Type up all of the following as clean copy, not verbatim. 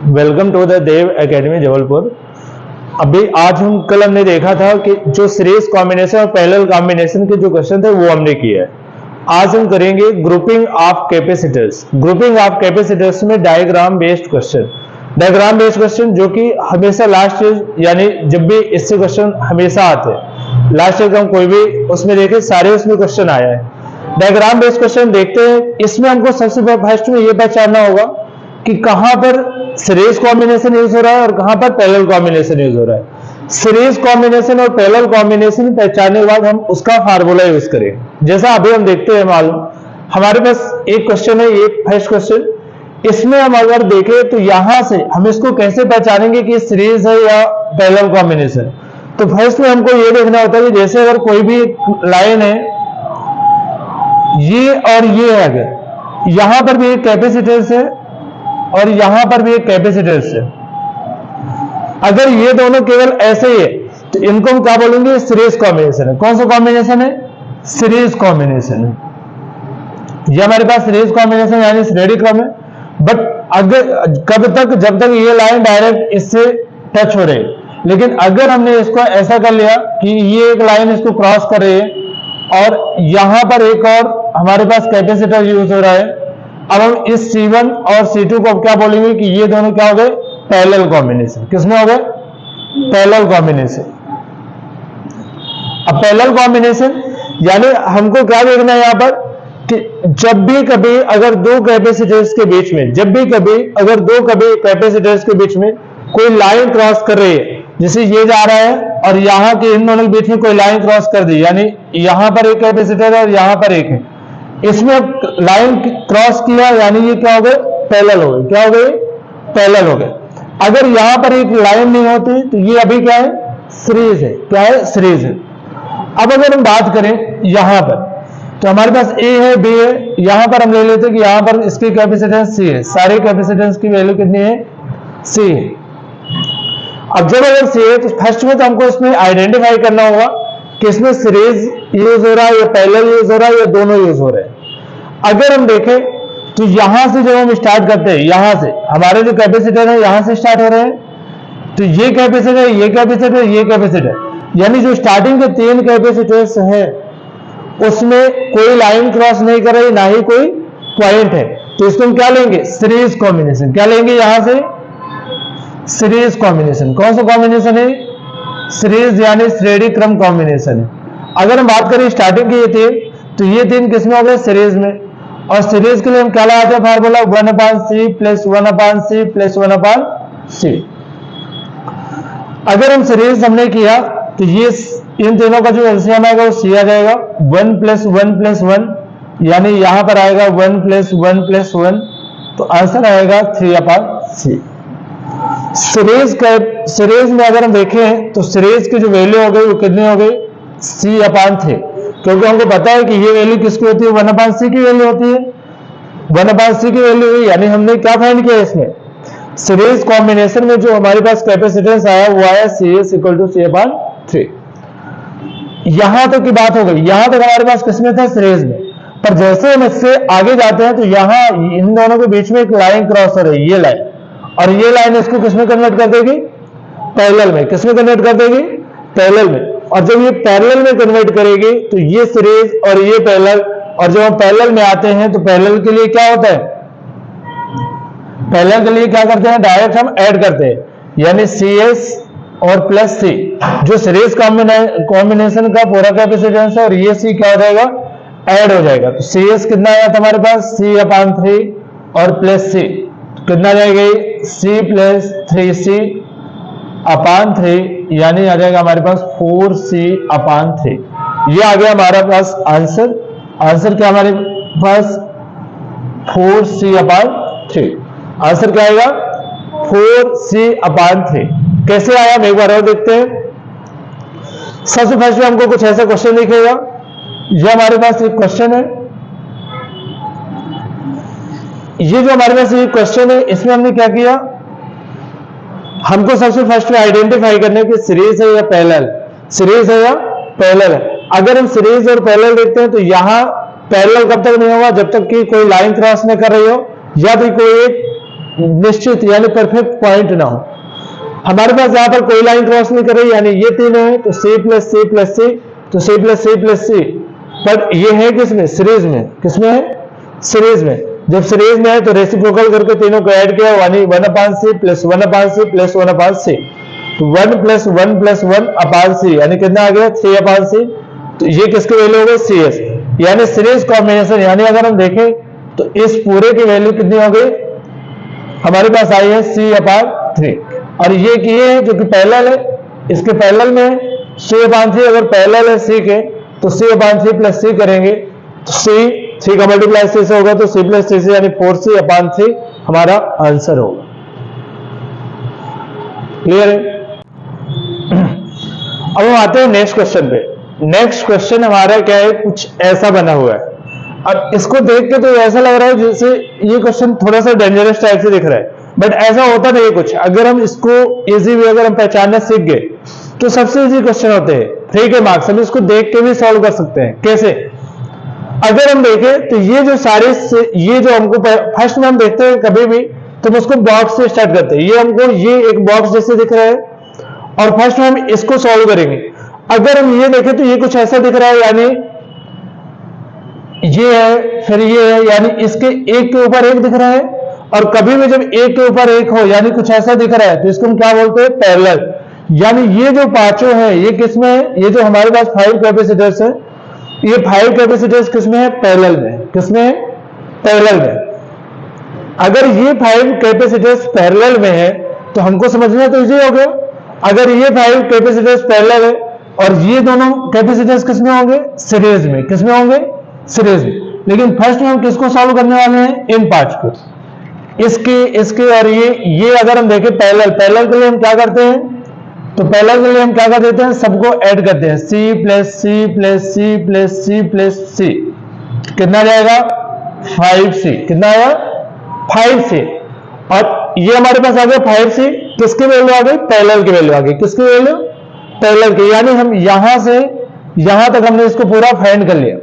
Welcome to the Dev Academy Jabalpur. अभी आज कल हमने देखा था कि जो सीरीज कॉम्बिनेशन और पैरेलल कॉम्बिनेशन के जो क्वेश्चन थे वो हमने किया है। आज हम करेंगे grouping of capacitors. Grouping of capacitors में diagram based question, diagram based question जो कि हमेशा लास्ट यानी जब भी इससे क्वेश्चन हमेशा आते हैं, लास्ट एग्जाम कोई भी उसमें देखे सारे उसमें क्वेश्चन आया है। डायग्राम बेस्ड क्वेश्चन देखते हैं। इसमें हमको सबसे फर्स्ट में ये पहचानना होगा कि कहां पर सीरीज कॉम्बिनेशन यूज हो रहा है और कहां पर पैरेलल कॉम्बिनेशन यूज हो रहा है। सीरीज कॉम्बिनेशन और पैरेलल कॉम्बिनेशन पहचानने के बाद हम उसका फार्मूला यूज करें। जैसा अभी हम देखते हैं, मालूम हमारे पास एक क्वेश्चन है, ये फर्स्ट क्वेश्चन। इसमें हम अगर देखें तो यहां से हम इसको कैसे पहचानेंगे कि सीरीज है या पैरेलल कॉम्बिनेशन। तो फर्स्ट में हमको ये देखना होता है कि जैसे अगर कोई भी लाइन है, ये और ये है, अगर यहां पर भी एक कैपेसिटेंस है और यहां पर भी एक कैपेसिटेंस है, अगर ये दोनों केवल ऐसे ही है तो इनको हम क्या बोलेंगे? सीरीज कॉम्बिनेशन है। कौन सा कॉम्बिनेशन है? सीरीज कॉम्बिनेशन है। ये हमारे पास सीरीज कॉम्बिनेशन यानी श्रेणी क्रम है। बट अगर कब तक? जब तक ये लाइन डायरेक्ट इससे टच हो रही है। लेकिन अगर हमने इसको ऐसा कर लिया कि ये एक लाइन इसको क्रॉस कर रही है और यहां पर एक और हमारे पास कैपेसिटर यूज हो रहा है, अब हम इस C1 और C2 को क्या बोलेंगे कि ये दोनों क्या हो गए? Parallel combination. किसमें हो गए? Parallel combination. अब पैरेलल कॉम्बिनेशन यानी हमको क्या देखना है यहां पर कि जब भी कभी अगर दो कैपेसिटर्स के बीच में, जब भी कभी अगर दो कभी कैपेसिटर्स के बीच में कोई लाइन क्रॉस कर रही है, जैसे ये जा रहा है और यहां के इन दोनों के बीच में कोई लाइन क्रॉस कर दी, यानी यहां पर एक कैपेसिटर है और यहां पर एक है, इसमें लाइन क्रॉस किया यानी ये क्या हो गए? पैरेलल हो गए। क्या हो गए? पैरेलल हो गए। अगर यहां पर एक लाइन नहीं होती तो ये अभी क्या है? सीरीज है। क्या है? सीरीज है। अब अगर हम बात करें यहां पर तो हमारे पास A है, B है, यहां पर हम ले लेते हैं कि यहां पर इसकी कैपेसिटेंस C है। सारे कैपेसिटेंस की वैल्यू कितनी है? C है। अब जब अगर C है तो फर्स्ट में तो हमको इसमें आइडेंटिफाई करना होगा कि इसमें सीरीज यूज हो रहा है या पैरेलल यूज हो रहा है या दोनों यूज हो रहे हैं। अगर हम देखें तो यहां से जब हम स्टार्ट करते हैं, यहां से हमारे जो कैपेसिटर है यहां से स्टार्ट हो रहे हैं, तो ये कैपेसिटर, ये कैपेसिटर, ये कैपेसिटर, यानी जो स्टार्टिंग के तीन कैपेसिटर्स हैं उसमें कोई लाइन क्रॉस नहीं कर रही, ना ही कोई पॉइंट है, तो इसको हम क्या लेंगे? Series combination. क्या लेंगे यहां से? Series combination. कौन सा कॉम्बिनेशन है? सीरीज यानी श्रेणी क्रम कॉम्बिनेशन है। अगर हम बात करें स्टार्टिंग की ये तीन, तो ये तीन किसमें हो गए? सीरीज में। और सीरीज के लिए हम क्या लगाते हैं formula? 1/C plus 1/C plus 1/C। अगर हम सीरीज हमने किया तो ये इन तीनों का जो एलसीएम आएगा वो C आ जाएगा। 1 प्लस 1 प्लस 1 यानी यहां पर आएगा 1 प्लस 1 प्लस 1, तो आंसर आएगा 3/C। सीरीज में अगर हम देखें तो सीरीज की जो वैल्यू हो गई वो कितनी हो गई? C/3, क्योंकि हमको पता है कि ये वैल्यू किसकी होती है? 1/C की वैल्यू होती है। 1/C की वैल्यू हुई यानी हमने क्या फाइंड किया इसमें? सीरीज कॉम्बिनेशन में जो हमारे पास कैपेसिटेंस आया वो आया CS = C/3। यहां तक की बात हो गई। यहां तक हमारे पास किसमें था? सीरीज में। पर जैसे हम इससे आगे जाते हैं तो यहां इन दोनों के बीच में एक लाइन क्रॉस हो रही है, ये लाइन, और ये लाइन इसको किसमें कन्वर्ट कर देगी? पैरेलल में। किसमें कन्वर्ट कर देगी? पैरेलल में। और जब ये पैरेलल में कन्वर्ट करेगी तो ये सीरीज और ये पैरेलल, और जब हम पैरेलल में आते हैं तो पैरेलल के लिए क्या होता है? पैरेलल के लिए क्या करते हैं? डायरेक्ट हम ऐड करते हैं, यानी CS और प्लस C। जो सीरीज कॉम्बिनेशन का पूरा कैपेसिटेंस है और ये C क्या हो जाएगा? ऐड हो जाएगा। तो CS कितना आया था हमारे पास? C/3 और प्लस C कितना जाएगा? C प्लस 3C/3 यानी आ जाएगा हमारे पास 4C/3। ये आ गया हमारे पास आंसर। आंसर क्या हमारे पास? 4C/3। आंसर क्या आएगा? 4C/3। कैसे आया हम एक बार और देखते हैं। सबसे फर्स्ट में हमको कुछ ऐसा क्वेश्चन दिखेगा। ये हमारे पास एक क्वेश्चन है। ये जो हमारे पास ये क्वेश्चन है इसमें हमने क्या किया? हमको सबसे फर्स्ट में आइडेंटिफाई करने की सीरीज है या पैरेलल, सीरीज है या पैरेलल है। अगर हम सीरीज और पैरेलल देखते हैं तो यहां पैरेलल कब तक नहीं होगा? जब तक कि कोई लाइन क्रॉस न कर रही हो या फिर कोई एक निश्चित यानी परफेक्ट पॉइंट ना हो। हमारे पास यहाँ पर कोई लाइन क्रॉस नहीं कर रही, यानी ये तीनों है तो C plus C plus C, तो C plus C plus C, पर ये है किसमें, सीरीज में। किसमें है, सीरीज में। जब सीरीज में है तो रेसिप्रोकल करके तीनों को ऐड किया, यानी 1/C plus 1/C plus 1/C, तो 1 प्लस 1 प्लस 1/C यानी कितना आ गया, 3/C। तो ये किसकी वैल्यू हो गई, CS, यानी सीरीज कॉम्बिनेशन। यानी अगर हम देखें तो इस पूरे की वैल्यू कितनी हो गई, हमारे पास आई है C/3, और ये किए है जो कि पैरेलल है, इसके पैरेलल में है C/3। अगर पैरेलल है C के तो C/3 प्लस C करेंगे तो C का मल्टीप्लाई C से होगा, तो C प्लस C से यानी 4C/3 हमारा आंसर होगा। क्लियर है। अब हम आते हैं नेक्स्ट क्वेश्चन पे। नेक्स्ट क्वेश्चन हमारा क्या है, कुछ ऐसा बना हुआ है। अब इसको देख के तो ऐसा लग रहा है जैसे ये क्वेश्चन थोड़ा सा डेंजरस टाइप से दिख रहा है, बट ऐसा होता नहीं कुछ। अगर हम इसको इजी वे अगर हम पहचानना सीख गए तो सबसे इजी क्वेश्चन होते हैं, 3 के मार्क्स। हम इसको देख के भी सॉल्व कर सकते हैं। कैसे, अगर हम देखें तो ये जो सारे ये जो हमको फर्स्ट में हम देखते हैं कभी भी तो हम उसको बॉक्स से स्टार्ट करते हैं। ये हमको ये एक बॉक्स जैसे दिख रहा है और फर्स्ट में हम इसको सॉल्व करेंगे। अगर हम ये देखें तो ये कुछ ऐसा दिख रहा है, यानी ये है फिर ये है, यानी इसके एक के ऊपर एक दिख रहा है। और कभी भी जब एक के ऊपर एक हो यानी कुछ ऐसा दिख रहा है तो इसको हम क्या बोलते हैं, पैरेलल। यानी ये जो पांचों है ये किसमें है, ये जो हमारे पास 5 कैपेसिटर्स है, ये 5 कैपेसिटर्स किसमें है, पैरेलल में। किसमें है, पैरेलल में। अगर ये 5 कैपेसिटर्स पैरेलल में है तो हमको समझना तो इजी हो गया। अगर ये 5 कैपेसिटर्स पैरेलल है और ये दोनों कैपेसिटर्स किसमें होंगे, सीरीज में। किसमें होंगे, सीरीज में। लेकिन फर्स्ट में हम किसको सॉल्व करने वाले हैं, इन पांच को, इसके और ये अगर हम देखें पैरेलल के लिए हम क्या करते हैं, तो पैरेलल के लिए हम क्या कर देते हैं, सबको ऐड करते हैं, C plus C plus C plus C plus C, कितना जाएगा 5C। कितना आया, 5C। और ये हमारे पास आ गया 5C, किसकी वैल्यू आ गई, पैरेलल की वैल्यू आ गई। किसकी वैल्यू, पैरेलल की। यानी हम यहां से यहां तक हमने इसको पूरा फाइंड कर लिया।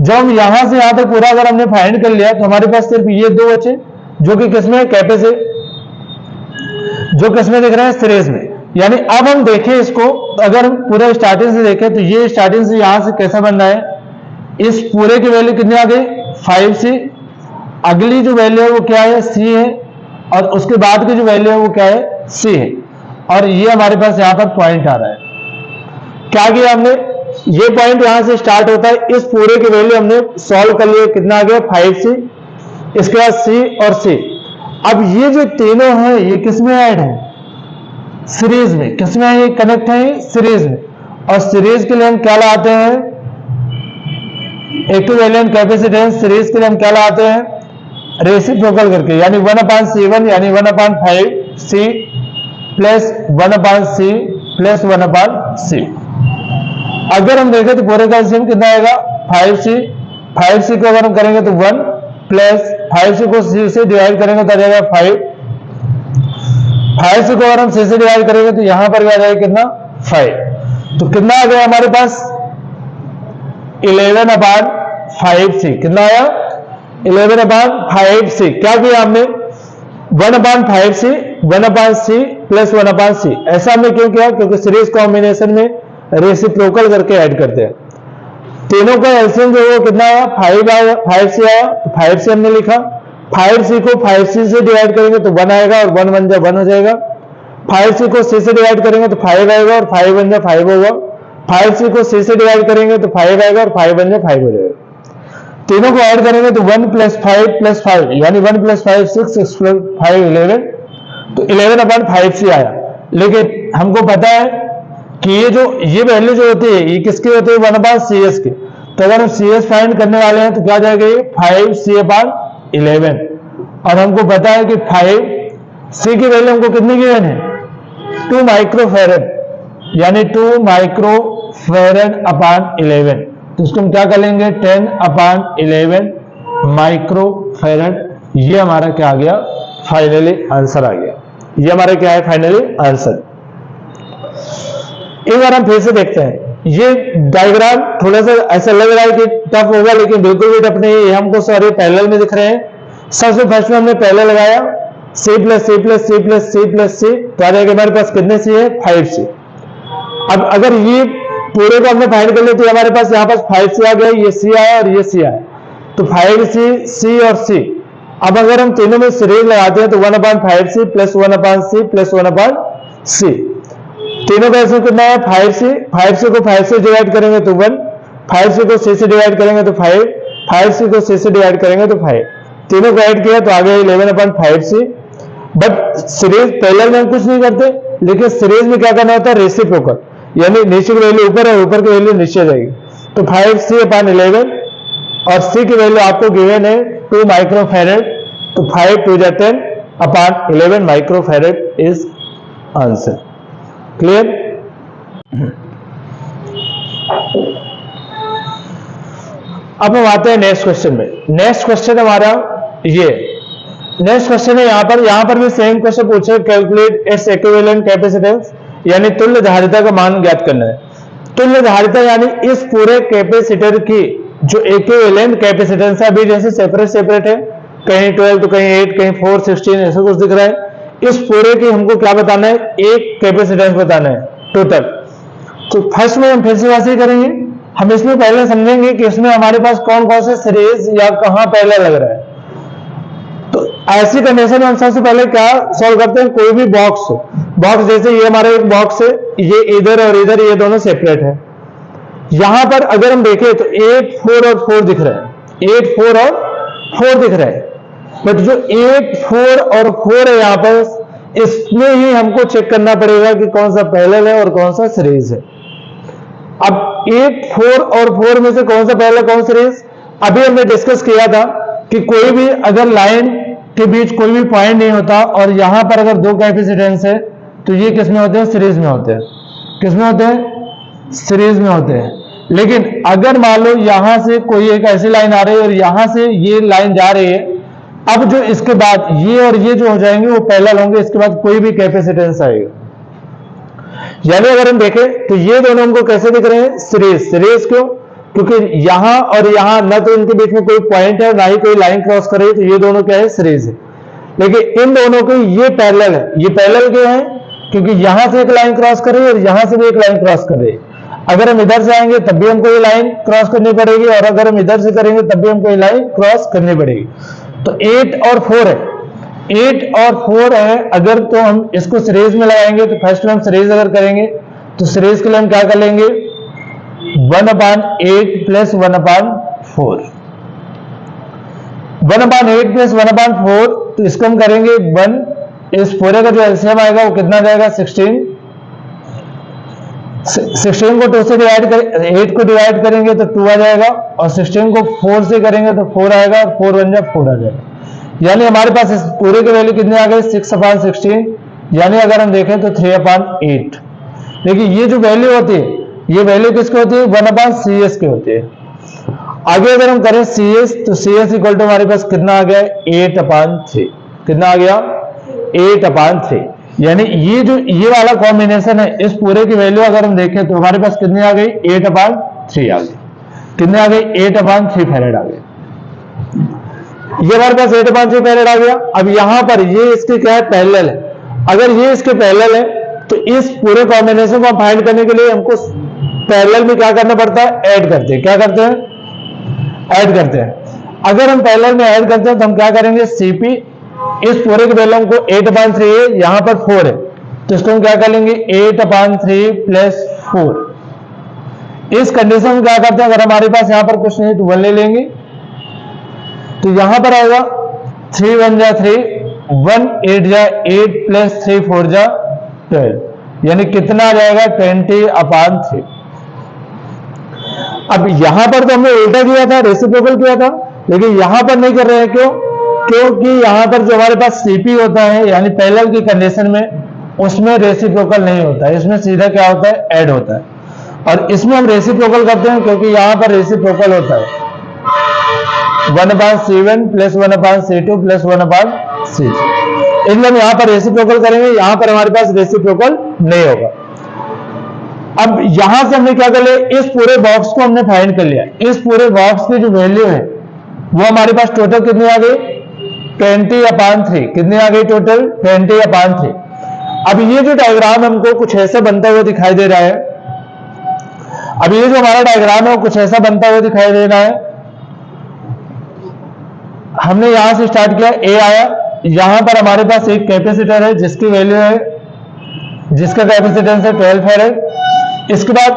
जब हम यहां से यहां तक पूरा अगर हमने फाइंड कर लिया तो हमारे पास सिर्फ ये दो बचे जो कि किसमें, कैपेसिटर, जो किसमें दिख रहे हैं, सीरीज में। यानी अब हम देखें इसको, अगर हम पूरा स्टार्टिंग से देखें तो ये स्टार्टिंग से यहां से कैसा बन रहा है, इस पूरे की वैल्यू कितनी आ गई, 5C। अगली जो वैल्यू है वो क्या है, C है, और उसके बाद की जो वैल्यू है वो क्या है, C है। और ये हमारे पास यहां पर पॉइंट आ रहा है। क्या किया हमने, ये पॉइंट यहां से स्टार्ट होता है, इस पूरे की वैल्यू हमने सॉल्व कर लिया, कितना आ गया 5C, इसके बाद C और C। अब ये जो तीनों हैं ये किसमें ऐड है, सीरीज में। किसमें ये कनेक्ट है, सीरीज में। और सीरीज के लिए हम क्या लाते हैं, इक्विवेलेंट कैपेसिटेंस। सीरीज के लिए हम क्या लाते हैं, रेसिप्रोकल करके, यानी 1/C1 यानी 1/5C plus 1/C plus 1/C। अगर हम देखें तो पूरे का एलसीएम कितना आएगा, 5C को अगर हम करेंगे तो 1 प्लस 5C को C से डिवाइड करेंगे तो आ जाएगा 5 5C को अगर हम C से डिवाइड करेंगे तो यहां पर भी आ जाएगा कितना, 5। तो कितना आ गया हमारे पास, 11/5C। कितना आया, 11/5C। क्या किया हमने, 1/5C 1/C प्लस 1/C। ऐसा हमने क्यों किया, क्योंकि सीरीज कॉम्बिनेशन में रेसिप्रोकल करके ऐड करते हैं। तीनों का एलसीएम जो है कितना आया, 5C आया, तो 5C हमने लिखा। 5C को 5C से डिवाइड करेंगे तो 1 आएगा और 1 1 जा 1 हो जाएगा। 5C को C से डिवाइड करेंगे तो 5 आएगा और 5 1 जा 5 होगा। 5C को C से डिवाइड करेंगे तो 5 आएगा और 5 1 जा 5 हो जाएगा। तीनों को ऐड करेंगे तो 1 प्लस 5 प्लस 5 यानी 1 प्लस 5 6 6 प्लस 5 11, तो 11/5C आया। लेकिन हमको पता है कि ये वैल्यू जो होती है ये किसकी होती है, 1/CS की। तो अगर हम CS फाइंड करने वाले हैं तो क्या जाएगा, ये 5C/11। और हमको पता है कि 5C की वैल्यू हमको कितनी गिवन है, 2 माइक्रोफैरड, यानी 2 माइक्रोफैरड/11। तो इसको हम क्या कर लेंगे, 10/11 माइक्रोफैरड। ये हमारा क्या आ गया, फाइनली आंसर आ गया। ये हमारा क्या है, फाइनली आंसर। एक बार हम फिर से देखते हैं, ये डायग्राम थोड़ा सा ऐसा लग रहा है कि टफ होगा, लेकिन बिल्कुल भी टफ नहीं है। हमको सारे पैरेलल में दिख रहे हैं। सबसे फर्स्ट में हमने पैरेलल लगाया C plus C plus C plus C plus C, तो आ जाएगा हमारे पास कितने सी है 5c। अब अगर ये पूरे को हमने फाइंड कर लिया तो हमारे पास यहाँ पास 5c आ गया, ये c आया और ये c आया, तो 5c c और c। अब अगर हम तीनों में सीरीज लगाते हैं तो 1/5c plus 1/c plus 1/c, तीनों का इसमें कितना है 5c, 5c को 5 से डिवाइड करेंगे तो 1, 5c को c से डिवाइड करेंगे तो 5, 5c को c से डिवाइड करेंगे तो 5, तीनों को ऐड किया तो आ गया 11/5c। बट सीरीज पैरेलल में हम कुछ नहीं करते, लेकिन सीरीज में क्या करना होता है रेसिप्रोकल, यानी नीचे की वैल्यू ऊपर है, ऊपर की वैल्यू नीचे जाएगी। तो 5c/11 और c की वैल्यू आपको गिवन है 2 माइक्रोफैरेड, तो 5 2 जा 10/11 माइक्रोफैरेड इज आंसर। क्लियर? अब हम आते हैं नेक्स्ट क्वेश्चन में। नेक्स्ट क्वेश्चन हमारा ये नेक्स्ट क्वेश्चन है, यहां पर भी सेम क्वेश्चन पूछे, कैलकुलेट इट्स इक्विवेलेंट कैपेसिटेंस, यानी तुल्य धारिता का मान ज्ञात करना है। तुल्य धारिता यानी इस पूरे कैपेसिटर की जो इक्विवेलेंट कैपेसिटेंस है, अभी जैसे सेपरेट सेपरेट है, कहीं 12 तो कहीं 8 कहीं 4 16 ऐसा कुछ दिख रहा है, इस पूरे की हमको क्या बताना है, एक कैपेसिटेंस बताना है टोटल। तो फर्स्ट में हम फिर से वैसे ही करेंगे, हम इसमें पहले समझेंगे कि इसमें हमारे पास कौन कौन से सीरीज या कहां पहले लग रहा है। तो ऐसी कंडीशन में हम सबसे पहले क्या सॉल्व करते हैं, कोई भी बॉक्स जैसे ये हमारा एक बॉक्स है, ये इधर और इधर ये दोनों सेपरेट है। यहां पर अगर हम देखें तो 8 4 और 4 दिख रहा है, 8 4 और 4 दिख रहा है, बट जो 8 4 और 4 है यहां पर, इसमें ही हमको चेक करना पड़ेगा कि कौन सा पैरेलल है और कौन सा सीरीज है। अब 8 4 और 4 में से कौन सा पैरेलल कौन सीरीज, अभी हमने डिस्कस किया था कि कोई भी अगर लाइन के बीच कोई भी पॉइंट नहीं होता और यहां पर अगर दो कैपेसिटेंस है तो ये किस में होते हैं, सीरीज में होते हैं। किस में होते हैं, सीरीज में होते हैं। लेकिन अगर मान लो यहां से कोई एक ऐसी लाइन आ रही है और यहां से ये लाइन जा रही है, अब जो इसके बाद ये और ये जो हो जाएंगे वो पैरेलल होंगे, इसके बाद कोई भी कैपेसिटेंस आएगा। यानी अगर हम देखें तो ये दोनों हमको कैसे दिख रहे हैं, सीरीज क्यों, क्योंकि यहां और यहां ना तो इनके बीच में कोई पॉइंट है ना ही कोई लाइन क्रॉस कर रही है, तो ये दोनों क्या है, सीरीज है। लेकिन इन दोनों के ये पैरेलल है। ये पैरेलल क्यों है, क्योंकि यहां से एक लाइन क्रॉस कर रही है और यहां से भी एक लाइन क्रॉस कर रही है। अगर हम इधर से आएंगे तब भी हमको ये लाइन क्रॉस करनी पड़ेगी, और अगर हम इधर से करेंगे तब भी हमको ये लाइन क्रॉस करनी पड़ेगी। तो 8 और 4 है, 8 और 4 है, अगर तो हम इसको सीरीज में लगाएंगे तो फर्स्ट में हम सीरीज अगर करेंगे तो सीरीज के लिए हम क्या कर लेंगे, 1/8 प्लस 1/4, 1/8 प्लस 1/4, तो इसको हम करेंगे 1, इस पूरे का जो एलसीएम आएगा वो कितना जाएगा 16, 16 को 2 से डिवाइड करें, 8 को डिवाइड करेंगे तो 2 आ जाएगा, और 16 को 4 से करेंगे तो 4 आएगा, और 4 1 जा 4 आ जाएगा। यानी हमारे पास इस पूरे की वैल्यू कितनी आ गई, 6/16, यानी अगर हम देखें तो 3/8। देखिए ये जो वैल्यू होती है, ये वैल्यू किसकी होती है, 1/CS की होती है। आगे अगर हम करें CS, तो CS इक्वल टू हमारे पास कितना आ गया, 8/3। कितना आ गया, 8/3। यानी ये जो ये वाला कॉम्बिनेशन है, इस पूरे की वैल्यू अगर हम देखें तो हमारे पास कितनी आ गई, 8/3 आ गई। कितने आ गई, 8/3 फैरेड आ गई। ये हमारे पास 8/3 फैरेड आ गया। अब यहां पर ये इसके क्या है, पैरेलल है। अगर ये इसके पैरेलल है तो इस पूरे कॉम्बिनेशन को फाइंड करने के लिए हमको पैरेलल में क्या करना पड़ता है, ऐड करते हैं। क्या करते हैं, ऐड करते हैं। अगर हम पैरेलल में ऐड करते हैं तो हम क्या करेंगे, CP, इस पूरे के वैल्यू को 8/3 है, यहां पर 4 है, तो इसको हम क्या कर लेंगे, 8/3 प्लस 4। इस कंडीशन में क्या करते हैं, अगर हमारे पास यहां पर कुछ नहीं तो 1 ले लेंगे, तो यहां पर आएगा 3 1 जा 3, 1 8 जा 8 प्लस 3 4 जा 12, यानी कितना आ जाएगा, 20/3। अब यहां पर तो हमने उल्टा किया था, रेसिप्रोकल किया था, लेकिन यहां पर नहीं कर रहे हैं। क्यों, क्योंकि यहां पर जो हमारे पास CP होता है, यानी पैरेलल की कंडीशन में, उसमें रेसिप्रोकल नहीं होता है, इसमें सीधा क्या होता है, ऐड होता है। और इसमें हम रेसिप्रोकल करते हैं क्योंकि यहां पर रेसिप्रोकल होता है, 1/C1 plus 1/C2 plus 1/C3, इसलिए हम यहां पर रेसिप्रोकल करेंगे, यहां पर हमारे पास रेसिप्रोकल नहीं होगा। अब यहां से हमने क्या कर लिया, इस पूरे बॉक्स को हमने फाइंड कर लिया। इस पूरे बॉक्स की जो वैल्यू है वो हमारे पास टोटल कितनी आ गई, 20/3 कितनी आ गई टोटल 20/3। अब ये जो डायग्राम हमको कुछ ऐसा बनता हुआ दिखाई दे रहा है, अब ये जो हमारा डायग्राम है वो कुछ ऐसा बनता हुआ दिखाई दे रहा है। हमने यहां से स्टार्ट किया, ए आया, यहां पर हमारे पास एक कैपेसिटर है जिसकी वैल्यू है, जिसका कैपेसिटेंस है 12 फैरेड। इसके बाद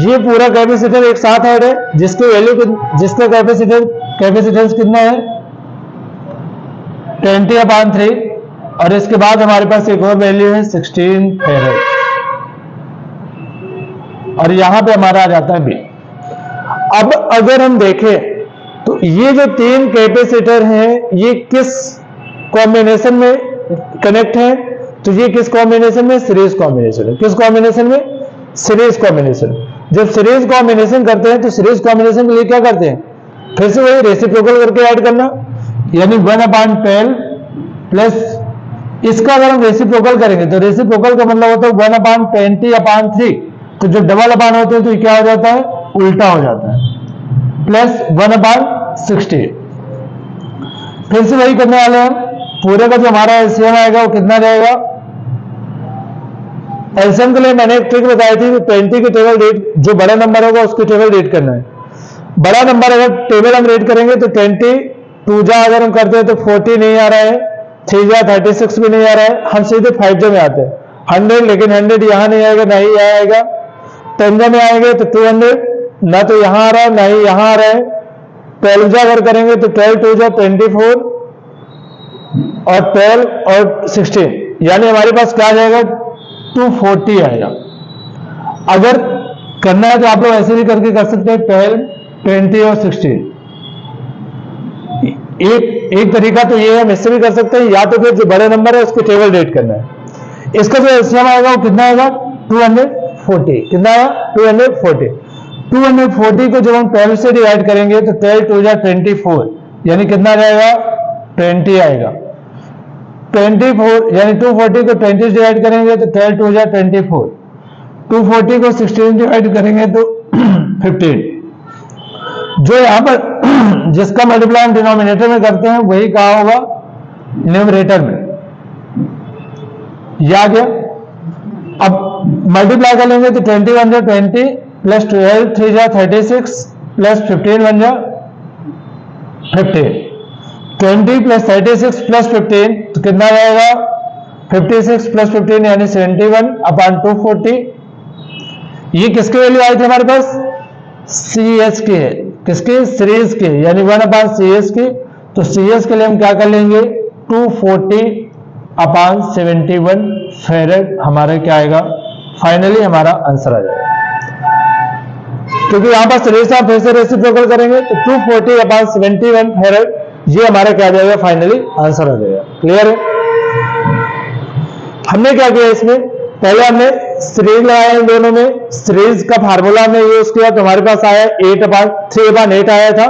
ये पूरा कैपेसिटर एक साथ ऐड है जिसकी वैल्यू, जिसका कैपेसिटेंस कितना है 20/3। और इसके बाद हमारे पास एक और वैल्यू है 16 फैरेड, और यहां पे हमारा आ जाता है बी। अब अगर हम देखें तो ये जो तीन कैपेसिटर हैं ये किस कॉम्बिनेशन में कनेक्ट है, तो ये किस कॉम्बिनेशन में, सीरीज कॉम्बिनेशन है। किस कॉम्बिनेशन में, सीरीज कॉम्बिनेशन। जब सीरीज कॉम्बिनेशन करते हैं तो सीरीज कॉम्बिनेशन के लिए क्या करते हैं, फिर से वही रेसिप्रोकल करके ऐड करना, यानी 1/12 प्लस इसका अगर हम रेसिप्रोकल करेंगे तो रेसिप्रोकल का मतलब होता है 1/20/3। तो जो डबल अपान होते हैं तो क्या हो जाता है, उल्टा हो जाता है, प्लस 1/60। फिर से वही करने वाले हैं, पूरे का जो हमारा एलसीएम आएगा वो कितना रहेगा। एलसीएम के लिए मैंने एक ट्रिक बताई थी, 20 की टेबल रेट, जो बड़ा नंबर होगा उसकी टेबल रेट करना है। बड़ा नंबर अगर टेबल हम रेट करेंगे तो 20 2 जा अगर हम करते हैं तो 40 नहीं आ रहा है, 3 जा 36 भी नहीं आ रहा है, हम सीधे 5 जा में आते हैं 100, लेकिन 100 यहां नहीं आएगा, ना ही आएगा। 10 जा में आएंगे तो 200, ना तो यहां आ रहा है ना ही यहां आ रहा है। 12 जा अगर करेंगे तो 12 2 जा 24 और 12 और 16, यानी हमारे पास क्या आ जाएगा 240 आएगा। अगर करना है तो आप लोग ऐसे भी करके कर सकते हैं, 12 20 और 16। एक तरीका तो ये है, हम इससे भी कर सकते हैं, या तो फिर जो बड़े नंबर है उसकी टेबल रेट करना है। इसका जो एलसीएम आएगा वो कितना आएगा 240। कितना आया 240। 240 को जब हम 12 से डिवाइड करेंगे तो 12 2 जा 24, यानी कितना रहेगा 20 आएगा। 24 यानी 240 को 20 से डिवाइड करेंगे तो 12 2 जा 24, 240 को 16 डिवाइड करेंगे तो 15। जो यहां पर जिसका मल्टीप्लाई हम डिनोमिनेटर में करते हैं वही कहा होगा न्यूमरेटर में, या गया। अब मल्टीप्लाई कर लेंगे तो 21 जा 20 प्लस 12 3 जा 36 प्लस 15 1 जा 15, 20 प्लस 36 प्लस 15 तो कितना जाएगा 56 प्लस 15 यानी 71/240। ये किसके वैल्यू आई थी हमारे पास, सी एस के है, किसके, सीरीज के, यानी 1/CS के। तो CS के लिए हम क्या कर लेंगे 240/71 फैरेड हमारा क्या आएगा, फाइनली हमारा आंसर आ जाएगा। क्योंकि यहां पर सीरीज आप फिर से रेसिप्रोकल करेंगे तो 240/71 फैरेड ये हमारा क्या आ जाएगा, फाइनली आंसर आ जाएगा। क्लियर है। हमने क्या किया इसमें, पहले हमने सीरीज लगाया इन दोनों में, सीरीज का फार्मूला हमने यूज किया तो हमारे पास आया 3/8 आया था,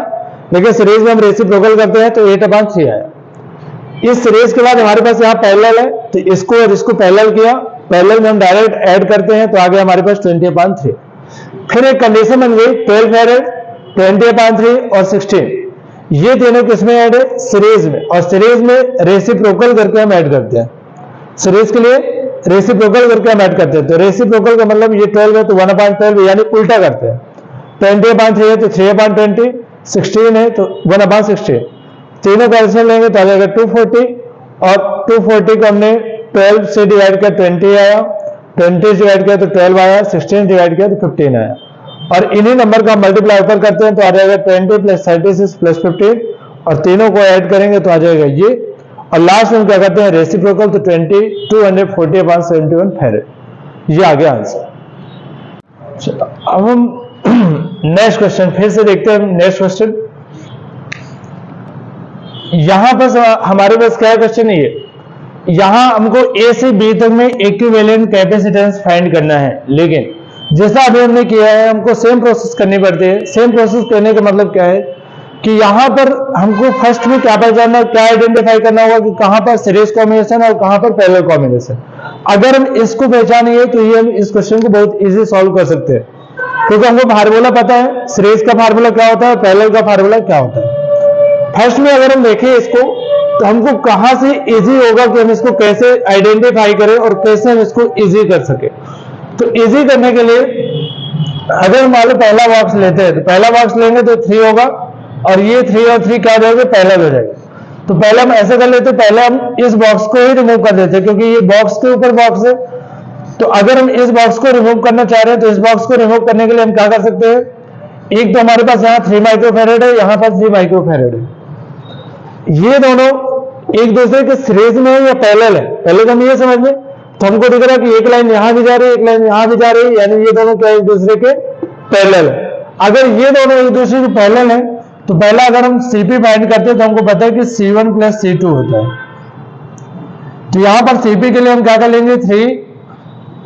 लेकिन सीरीज में हम रेसिप्रोकल करते हैं तो 8/3 आया। इस सीरीज के बाद हमारे पास यहाँ पैरेलल है तो इसको और इसको पैरेलल किया, पैरेलल में हम डायरेक्ट ऐड करते हैं तो आ गया हमारे पास 20/3। फिर एक कंडीशन बन गई 12 फैरेड 20/3 और 16, ये तीनों किसमें ऐड है, सीरीज में, और सीरीज में रेसिप्रोकल करके हम ऐड करते हैं। सीरीज के लिए रेसिप्रोकल करके हम ऐड करते हैं, तो रेसिप्रोकल का मतलब ये 12 है तो 1/12 यानी उल्टा करते हैं। 20/3 है तो 3/20, 16 है तो 1/16, तीनों का एल्सियम लेंगे तो आ जाएगा 240, और 240 को हमने 12 से डिवाइड किया 20 आया, 20 से डिवाइड किया तो 12 आया, 16 डिवाइड किया तो 15 आया, और इन्हीं नंबर का मल्टीप्लाई ऊपर करते हैं तो आ जाएगा 20 प्लस 36 प्लस 15, और तीनों को ऐड करेंगे तो आ जाएगा ये, और लास्ट में क्या करते हैं रेसिप्रोकल तो 240/71 फैरेड, ये आ गया आंसर। अब हम नेक्स्ट क्वेश्चन फिर से देखते हैं। नेक्स्ट क्वेश्चन यहां पर हमारे पास क्या क्वेश्चन है, ये यहां हमको ए से बी तक में इक्विवेलेंट कैपेसिटेंस फाइंड करना है, लेकिन जैसा अभी हमने किया है हमको सेम प्रोसेस करनी पड़ती है। सेम प्रोसेस करने का मतलब क्या है कि यहां पर हमको फर्स्ट में क्या पहचानना, क्या आइडेंटिफाई करना होगा कि कहां पर सीरीज कॉम्बिनेशन और कहां पर पैरेलल कॉम्बिनेशन। अगर हम इसको पहचानेंगे तो ये हम इस क्वेश्चन को बहुत इजी सॉल्व कर सकते हैं, क्योंकि हमको फार्मूला पता है, सीरीज का फार्मूला क्या होता है, पैरेलल का फार्मूला क्या होता है। फर्स्ट में अगर हम देखें इसको तो तो हमको कहां से इजी होगा कि हम इसको कैसे आइडेंटिफाई करें और कैसे हम इसको इजी कर सके। तो इजी करने के लिए अगर मान लो पहला बॉक्स लेते हैं तो पहला बॉक्स लेंगे तो 3 होगा और ये 3 और 3 क्या हो जाएगा, पैरेलल हो जाएगा। तो पहले हम ऐसे कर लेते, पहले हम इस बॉक्स को ही रिमूव कर देते क्योंकि ये बॉक्स के ऊपर बॉक्स है। तो अगर हम इस बॉक्स को रिमूव करना चाह रहे हैं तो इस बॉक्स को रिमूव करने के लिए हम क्या कर सकते हैं, एक तो हमारे पास यहाँ 3 माइक्रोफैरेड है, यहाँ पर 3 माइक्रोफैरेड है। ये दोनों एक दूसरे के सीरीज में है या पैरेलल है, पहले तो हम ये समझ लें। तो हमको दिख रहा है कि एक लाइन यहां भी जा रही है, एक लाइन यहां भी जा रही है, यानी ये दोनों क्या एक दूसरे के पैरेलल है। अगर ये दोनों एक दूसरे के पैरेलल है तो पहला अगर हम CP फाइंड करते हैं तो हमको पता है कि C1 + C2 होता है। तो यहां पर CP के लिए हम क्या कर लेंगे, 3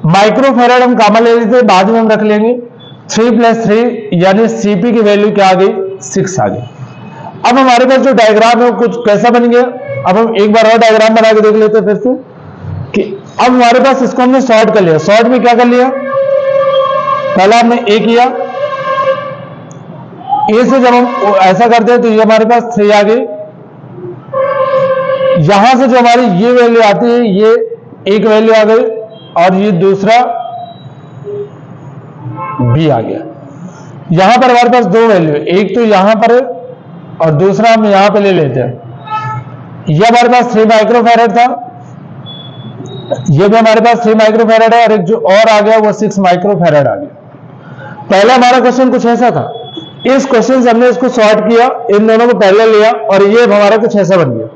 माइक्रोफैरेड हम कॉमन ले लेते हैं, बाद में हम रख लेंगे 3 + 3 यानी CP की वैल्यू क्या आ गई, 6 आ गई। अब हमारे पास जो डायग्राम है वो कुछ कैसा बन गया। अब हम एक बार और डायग्राम बना के देख लेते हैं फिर से कि अब हमारे पास इसको हमने सॉर्ट कर लिया। सॉर्ट में क्या कर लिया, पहला हमने A किया, A से जब हम ऐसा करते हैं तो ये हमारे पास 3 आ गई। यहां से जो हमारी ये वैल्यू आती है ये एक वैल्यू आ गई और ये दूसरा B आ गया। यहां पर हमारे पास 2 वैल्यू, एक तो यहां पर है और दूसरा हम यहां पे ले लेते हैं। यह हमारे पास 3 माइक्रोफैरेड था, ये भी हमारे पास 3 माइक्रोफैरेड है और एक जो और आ गया वो 6 माइक्रोफैरेड आ गया। पहला हमारा क्वेश्चन कुछ ऐसा था, इस क्वेश्चन से हमने इसको सॉर्ट किया, इन दोनों को पैरेलल लिया और ये हमारा कुछ ऐसा बन गया।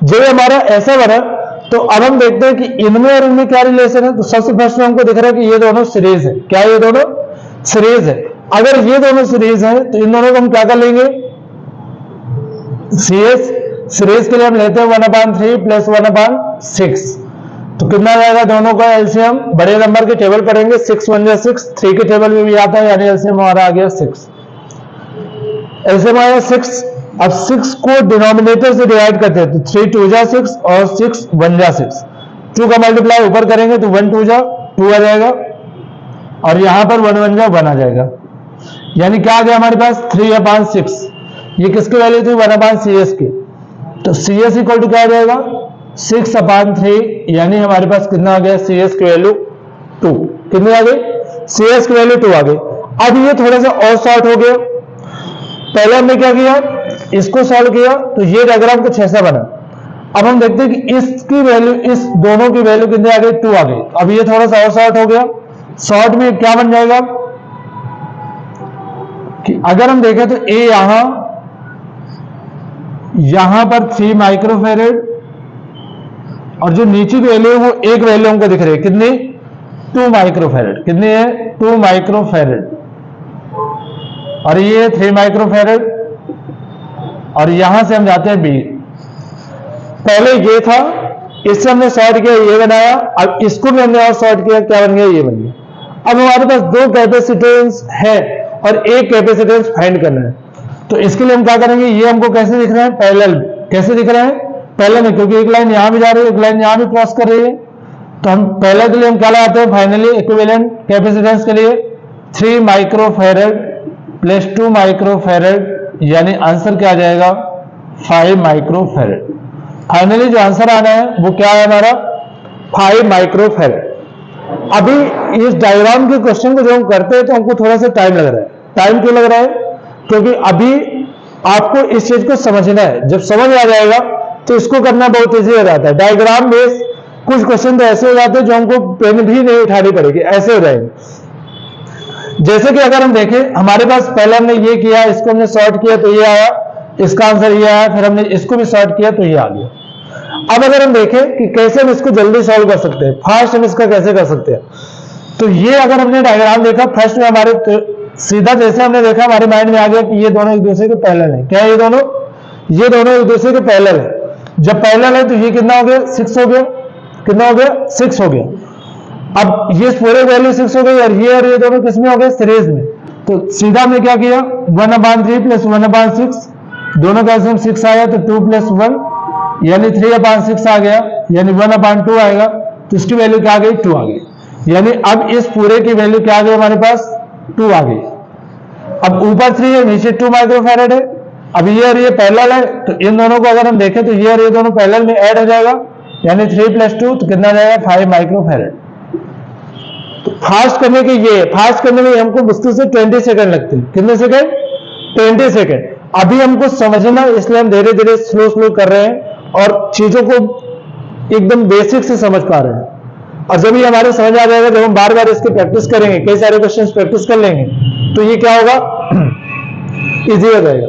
जब हमारा ऐसा बना तो अब हम देखते हैं कि इनमें और इनमें क्या रिलेशन है। तो सबसे फर्स्ट में हमको दिख रहा है कि ये दोनों सीरीज है। क्या ये दोनों सीरीज है? अगर ये दोनों सीरीज है तो इन दोनों को हम क्या कर लेंगे, CS। सीरीज के लिए हम लेते हैं 1/3 + 1/6। तो कितना जाएगा, दोनों का एलसीएम बड़े नंबर के टेबल पढ़ेंगे, 6 × 1 = 6, 3 के टेबल में भी आता है, यानी एलसीएम हमारा आ गया 6। एलसीएम आया 6। अब 6 को डिनोमिनेटर से डिवाइड करते हैं तो 3 × 2 = 6 और 6 × 1 = 6। 2 का मल्टीप्लाई ऊपर करेंगे तो 1 × 2 = 2 आ जाएगा और यहां पर 1 × 1 = 1 आ जाएगा। यानी क्या आ गया हमारे पास 3/6। ये किसकी वैल्यू थी, 1/CS की। तो CS = क्या आ जाएगा, 6/3 यानी हमारे पास कितना आ गया, CS की वैल्यू 2। कितनी आ गई, CS की वैल्यू 2 आ गई। अब ये थोड़ा सा और शॉर्ट हो गया। पहले हमने क्या किया, इसको सॉल्व किया तो ये डायग्राम कुछ ऐसा बना। अब हम देखते हैं कि इसकी वैल्यू, इस दोनों की वैल्यू कितनी आ गई, 2 आ गई। अब ये थोड़ा सा और शॉर्ट हो गया। शॉर्ट में क्या बन जाएगा कि अगर हम देखें तो A यहां पर 3 माइक्रोफैरेड और जो नीचे की वैल्यू है वो एक वैल्यू हमको दिख रही है, कितनी, 2 माइक्रोफैरेड। कितनी है, 2 माइक्रोफैरेड। और ये 3 माइक्रोफैरेड और यहां से हम जाते हैं B। पहले ये था, इससे हमने सॉर्ट किया, ये बनाया। अब इसको भी हमने और सॉर्ट किया, क्या बन गया, ये बन गया। अब हमारे पास 2 कैपेसिटेंस है और एक कैपेसिटेंस फाइंड करना है। तो इसके लिए हम क्या करेंगे, ये हमको कैसे दिख रहे हैं, पैरेलल। कैसे दिख रहे हैं, पैरेलल में, क्योंकि एक लाइन यहां भी जा रही है, एक लाइन यहां भी क्रॉस कर रही है। तो हम पैरेलल के लिए हम क्या लगाते हैं, फाइनली इक्विवेलेंट कैपेसिटेंस के लिए 3 माइक्रोफैरेड + 2 माइक्रोफैरेड, यानी आंसर क्या आ जाएगा, 5 माइक्रोफैरेड। फाइनली जो आंसर आना है वो क्या है हमारा, 5 माइक्रोफैरेड। अभी इस डायग्राम के क्वेश्चन को जब हम करते हैं तो हमको थोड़ा सा टाइम लग रहा है। टाइम क्यों लग रहा है, क्योंकि अभी आपको इस चीज को समझना है। जब समझ आ जाएगा तो इसको करना बहुत ईजी हो जाता है। डायग्राम बेस कुछ क्वेश्चन तो ऐसे हो जाते हैं जो हमको पेन भी नहीं उठानी पड़ेगी, ऐसे हो जाएंगे। जैसे कि अगर हम देखें, हमारे पास पहले हमने ये किया, इसको हमने सॉर्ट किया तो ये आया, इसका आंसर ये आया, फिर हमने इसको भी सॉर्ट किया तो ये आ गया। अब अगर हम देखें कि कैसे हम इसको जल्दी सॉल्व कर सकते हैं, फास्ट हम इसका कैसे कर सकते हैं, तो ये अगर हमने डायग्राम देखा, फर्स्ट में हमारे सीधा जैसे हमने देखा हमारे माइंड में आ गया कि ये दोनों एक दूसरे के पैरेलल है। क्या ये दोनों एक दूसरे के पैरेलल है। जब पैरेलल है तो ये कितना हो गया, 6 हो गया। कितना हो गया, 6 हो गया। अब ये पूरे वैल्यू 6 हो गई और ये दोनों किसमें हो गए, सीरीज में। तो सीधा हमने क्या किया, 1/3 + 1/6, दोनों का एलसीएम 6 आया तो 2 + 1 यानी 3/6 आ गया, यानी 1/2 आएगा। तो इसकी वैल्यू क्या आ गई, 2 आ गई। यानी अब इस पूरे की वैल्यू क्या आ गई हमारे पास, 2 आ गई। अब ऊपर 3 है, नीचे 2 माइक्रोफैरेड है, अब ये और ये पैरेलल है, तो इन दोनों को अगर हम देखें तो ये और ये दोनों पैरेलल में ऐड हो जाएगा, यानी 3 + 2 तो कितना जाएगा 5 माइक्रोफैरड। तो फास्ट करने के ये फास्ट करने में हमको मुश्किल से 20 सेकंड लगते हैं। कितने सेकंड? 20 सेकंड। अभी हमको समझना, इसलिए हम धीरे धीरे स्लो स्लो कर रहे हैं और चीजों को एकदम बेसिक से समझ पा रहे हैं। और जब ये हमारे समझ आ जाएगा, जब हम बार बार इसकी प्रैक्टिस करेंगे, कई सारे क्वेश्चंस प्रैक्टिस कर लेंगे, तो ये क्या होगा, इजी हो जाएगा।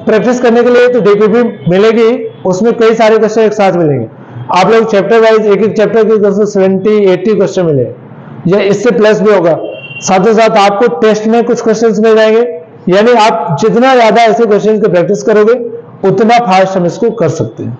प्रैक्टिस करने के लिए तो डीपीपी मिलेगी, उसमें कई सारे क्वेश्चन एक साथ मिलेंगे। आप लोग चैप्टर वाइज एक एक चैप्टर के 70-80 क्वेश्चन मिले, या इससे प्लस भी होगा। साथ ही साथ आपको टेस्ट में कुछ क्वेश्चंस मिल जाएंगे, यानी आप जितना ज्यादा ऐसे क्वेश्चन की प्रैक्टिस करोगे उतना फास्ट हम इसको कर सकते हैं।